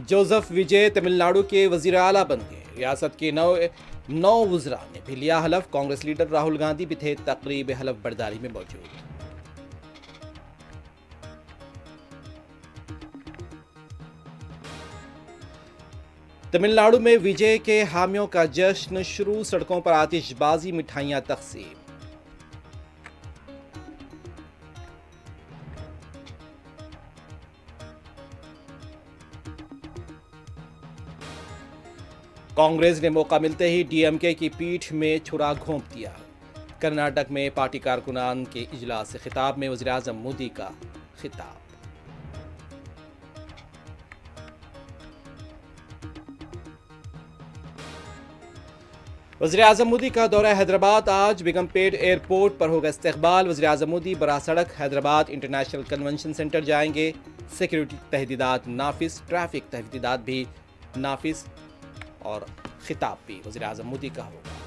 Joseph विजय तमिल नाडु के वजीर आला बन गए। रियासत के नौ वज़रा ने भी लिया हलफ। कांग्रेस लीडर राहुल गांधी भी थे तकरीब हलफ बर्दारी में मौजूद। तमिलनाडु में विजय के हामियों का जश्न शुरू, सड़कों पर आतिशबाजी, मिठाइयां तकसीम। कांग्रेस ने मौका मिलते ही डीएमके की पीठ में छुरा घोंप दिया। कर्नाटक में पार्टी कारकुनान के इजलास से खिताब में वज़ीर आज़म मोदी का खिताब। वज़ीर आज़म मोदी का दौरा हैदराबाद। आज बेगमपेट एयरपोर्ट पर होगा इस्तकबाल। वज़ीर आज़म मोदी बराह सड़क हैदराबाद इंटरनेशनल कन्वेंशन सेंटर जाएंगे। सिक्योरिटी तहदीदात नाफिज, ट्रैफिक तहदीदात भी नाफिज और खिताब भी वज़ीर आज़म मोदी का होगा।